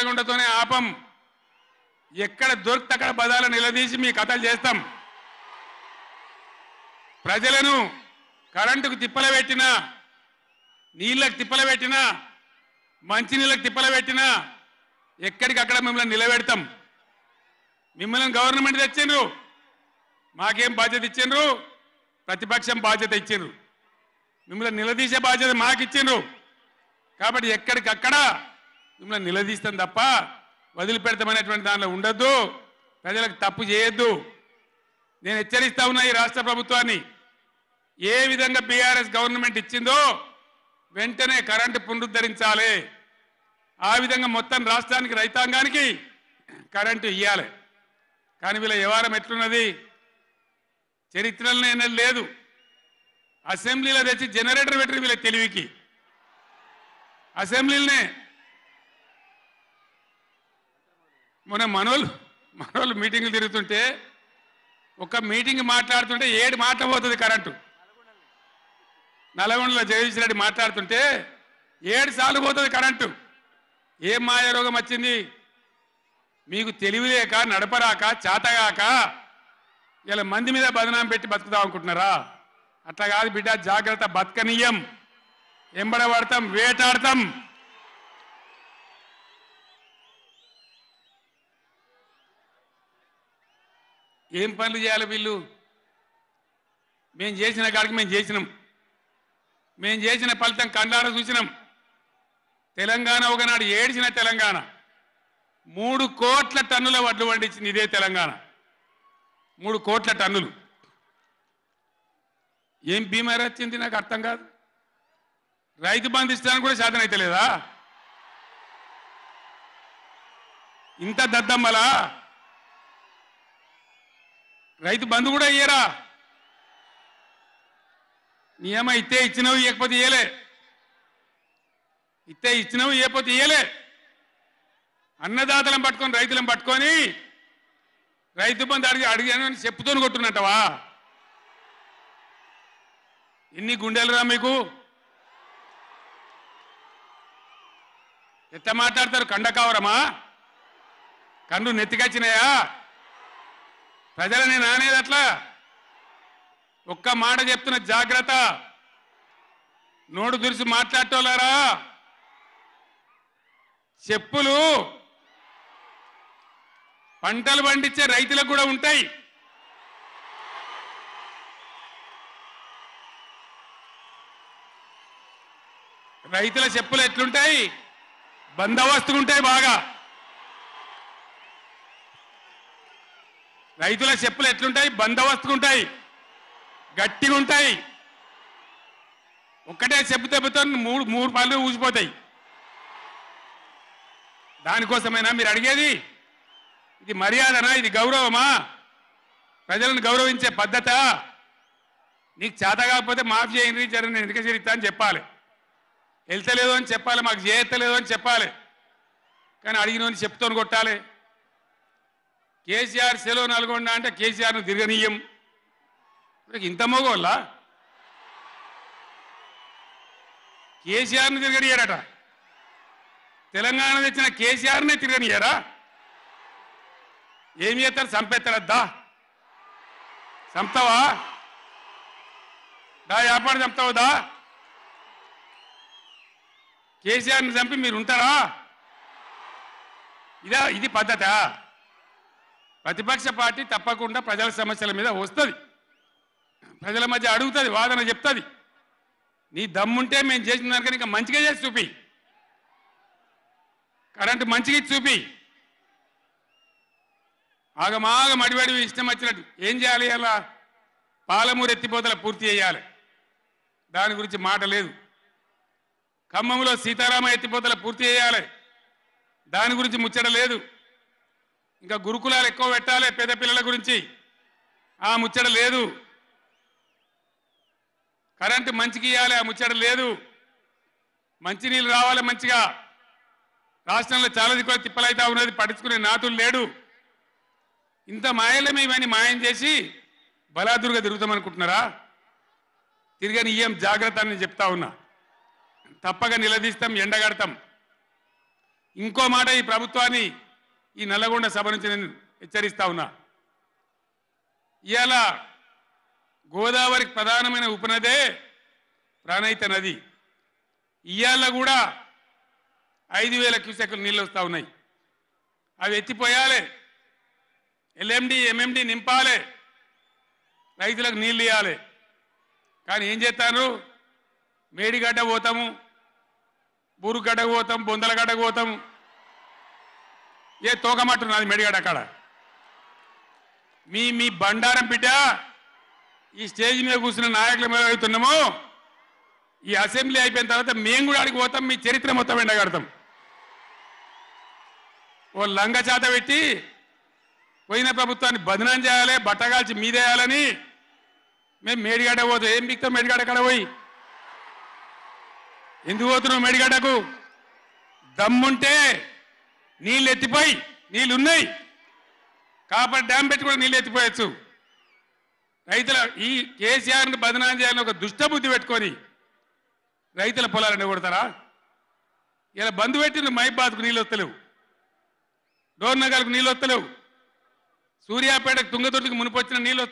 నల్లగొండతోనే ఆపం. ఎక్కడ దొరికితే అక్కడ బదాలు నిలదీసి మీ కథలు చేస్తాం. ప్రజలను కరెంటుకు తిప్పల పెట్టినా, నీళ్ళకు తిప్పల పెట్టినా, మంచినీళ్ళకు తిప్పల పెట్టినా ఎక్కడికక్కడ మిమ్మల్ని నిలబెడతాం. మిమ్మల్ని గవర్నమెంట్ తెచ్చిండ్రు, మాకేం బాధ్యత ఇచ్చిండ్రు? ప్రతిపక్షం బాధ్యత ఇచ్చిండ్రు. మిమ్మల్ని నిలదీసే బాధ్యత మాకు ఇచ్చిండ్రు. కాబట్టి ఎక్కడికక్కడ మిమ్మల్ని నిలదీస్తాం తప్ప వదిలిపెడతామనేటువంటి దానిలో ఉండొద్దు. ప్రజలకు తప్పు చేయొద్దు. నేను హెచ్చరిస్తా ఉన్నా ఈ రాష్ట్ర ప్రభుత్వాన్ని. ఏ విధంగా బీఆర్ఎస్ గవర్నమెంట్ ఇచ్చిందో వెంటనే కరెంటు పునరుద్ధరించాలి. ఆ విధంగా మొత్తం రాష్ట్రానికి, రైతాంగానికి కరెంటు ఇవ్వాలి. కానీ వీళ్ళ వ్యవహారం ఎట్లున్నది? చరిత్రలో లేదు. అసెంబ్లీలో తెచ్చి జనరేటర్ పెట్టి వీళ్ళ తెలివికి అసెంబ్లీలోనే మొన్న మనోళ్ళు మీటింగ్లు తిరుగుతుంటే ఒక మీటింగ్ మాట్లాడుతుంటే 7 మాటలు పోతుంది కరెంటు. నల్గొండలో జగదీష్ రెడ్డి మాట్లాడుతుంటే 7 సార్లు పోతుంది కరెంటు. ఏం మాయారోగం వచ్చింది మీకు? తెలివి లేక, నడపరాక, చాతగాక ఇలా మంది మీద బదనాం పెట్టి బతుకుతాం అనుకుంటున్నారా? అట్లా కాదు బిడ్డ, జాగ్రత్త. బతకనీయం, ఎంబడబడతాం, వేటాడతాం. ఏం పనులు చేయాలి వీళ్ళు? మేము చేసిన కాడికి మేము చేసినాం. మేము చేసిన ఫలితం కండార చూసినాం. తెలంగాణ ఒకనాడు ఏడ్చిన తెలంగాణ 3 కోట్ల టన్నుల వడ్లు పండించింది ఇదే తెలంగాణ. 3 కోట్ల టన్నులు. ఏం బీమారి వచ్చింది నాకు అర్థం కాదు. రైతు బంధు ఇస్తానికి కూడా సాధన అయితే లేదా? ఇంత దద్దమ్మలా? రైతు బంధు కూడా ఇయ్యరా? నియమ ఇస్తే ఇచ్చినవి, ఇవ్వకపోతే ఇయ్యలే. ఇస్తే ఇచ్చినవి, ఇవ్వకపోతే ఇయ్యలే. అన్నదాతలను పట్టుకొని, రైతులను పట్టుకొని రైతు బంధు అడిగాను చెప్పుతోని కొట్టున్నట్టవా? ఎన్ని గుండెలురా మీకు? ఎట్లా మాట్లాడతారు? కండకావరమా? కన్ను నెత్తికొచ్చినాయా? ప్రజలని నానేది అట్లా? ఒక్క మాట చెప్తున్న, జాగ్రత్త. నోడు దురిసి మాట్లాడటోలారా, చెప్పులు పంటలు పండించే రైతులకు కూడా ఉంటాయి. రైతుల చెప్పులు ఎట్లుంటాయి? బందోబస్తుగా ఉంటాయి బాగా. రైతుల చెప్పులు ఎట్లుంటాయి? బందోబస్తుగా ఉంటాయి, గట్టిగా ఉంటాయి. ఒక్కటే చెప్పు దెబ్బతో మూడు పళ్ళు ఊసిపోతాయి. దానికోసమైనా మీరు అడిగేది? ఇది మర్యాదనా? ఇది గౌరవమా? ప్రజలను గౌరవించే పద్ధత? నీకు చేత కాకపోతే మాఫ్ చేయండి, జరగని ఎందుకు చరిత్ర అని చెప్పాలి. వెళ్తలేదు అని చెప్పాలి, మాకు చేయలేదు అని చెప్పాలి. కానీ అడిగినోని చెప్తోని కొట్టాలి. కేసీఆర్ సెలవు నల్గొండ అంటే కేసీఆర్ను తిరగనీయం. ఇంత మోగోళ్ళ కేసీఆర్ను తిరగనియారట. తెలంగాణ తెచ్చిన కేసీఆర్నే తిరగనియారా? ఏం చేస్తారు? చంపేస్తారద్దా? చంపుతావా? దా వ్యాపారం చంపుతావుదా? కేసీఆర్ని చంపి మీరు ఉంటారా? ఇది పద్ధత? ప్రతిపక్ష పార్టీ తప్పకుండా ప్రజల సమస్యల మీద వస్తుంది, ప్రజల మధ్య అడుగుతుంది, వాదన చెప్తుంది. నీ దమ్ముంటే మేము చేసిన దానికన్నా ఇంకా మంచిగా చేసి చూపి. కరెంటు మంచిగా ఇచ్చి చూపి. ఆగమాగం అడివడివి ఇష్టం వచ్చినట్టు ఏం చేయాలి? అలా పాలమూరు ఎత్తిపోతల పూర్తి చేయాలి, దాని గురించి మాట లేదు. ఖమ్మంలో సీతారామ ఎత్తిపోతల పూర్తి చేయాలి, దాని గురించి ముచ్చట లేదు. ఇంకా గురుకులాలు ఎక్కువ పెట్టాలి పేద పిల్లల గురించి, ఆ ముచ్చట లేదు. కరెంటు మంచిగా ఇవ్వాలి, ఆ ముచ్చట లేదు. మంచినీళ్ళు రావాలి మంచిగా. రాష్ట్రంలో చాలా దిక్కులు తిప్పలైతా ఉన్నది, పట్టించుకునే నాతులు లేడు. ఇంత మాయలమే ఇవన్నీ మాయం చేసి బలాదురుగా తిరుగుతామనుకుంటున్నారా? తిరగని ఏం జాగ్రత్త అని చెప్తా ఉన్నా. తప్పక నిలదీస్తాం, ఎండగడతాం. ఇంకో మాట ఈ ప్రభుత్వాన్ని ఈ నల్లగొండ సభ నుంచి నేను హెచ్చరిస్తా ఉన్నా. ఇవాళ గోదావరికి ప్రధానమైన ఉపనదే ప్రాణహిత నది. ఇవాళ కూడా 5,000 క్యూసెక్లు నీళ్ళు వస్తూ ఉన్నాయి. అవి ఎత్తిపోయాలి, ఎల్ఎండి ఎంఎండి నింపాలి, రైతులకు నీళ్ళు ఇవ్వాలి. కానీ ఏం చేస్తాను, మేడిగడ్డ పోతాము, బూరుగడ్డకు పోతాం, బొందలగడ్డకు పోతాం, ఏ తోకమట్టున్నది మేడిగడ్డ అక్కడ. మీ బండారం బిడ్డ ఈ స్టేజ్ మీద కూర్చున్న నాయకుల మీద అవుతున్నామో, ఈ అసెంబ్లీ అయిపోయిన తర్వాత మేము కూడా అడిగి పోతాం, మీ చరిత్ర మొత్తం ఎండగడతాం. ఓ లంగ చేత పెట్టి పోయిన ప్రభుత్వాన్ని బదనాం చేయాలి, బట్టగాల్చి మీదేయాలని మేము మేడిగడ్డ పోతాం. ఏం బిక్తాం మేడిగడ్డ కాడ పోయి? ఎందుకు పోతున్నావు మేడిగడ్డకు? దమ్ముంటే నీళ్ళు ఎత్తిపోయి, నీళ్ళు ఉన్నాయి కాబట్టి డ్యామ్ పెట్టి కూడా నీళ్ళు ఎత్తిపోయచ్చు. రైతుల ఈ కేసీఆర్ని బదనాం చేయాలని ఒక దుష్టబుద్ధి పెట్టుకొని రైతుల పొలాలను కొడతారా? ఇలా బంధు పెట్టిన మైబాద్కు నీళ్ళు వస్తలేవు, డోర్నగర్కు నీళ్ళు వస్తలేవు, సూర్యాపేటకు తుంగతుర్తికి మునిపొచ్చిన నీళ్ళు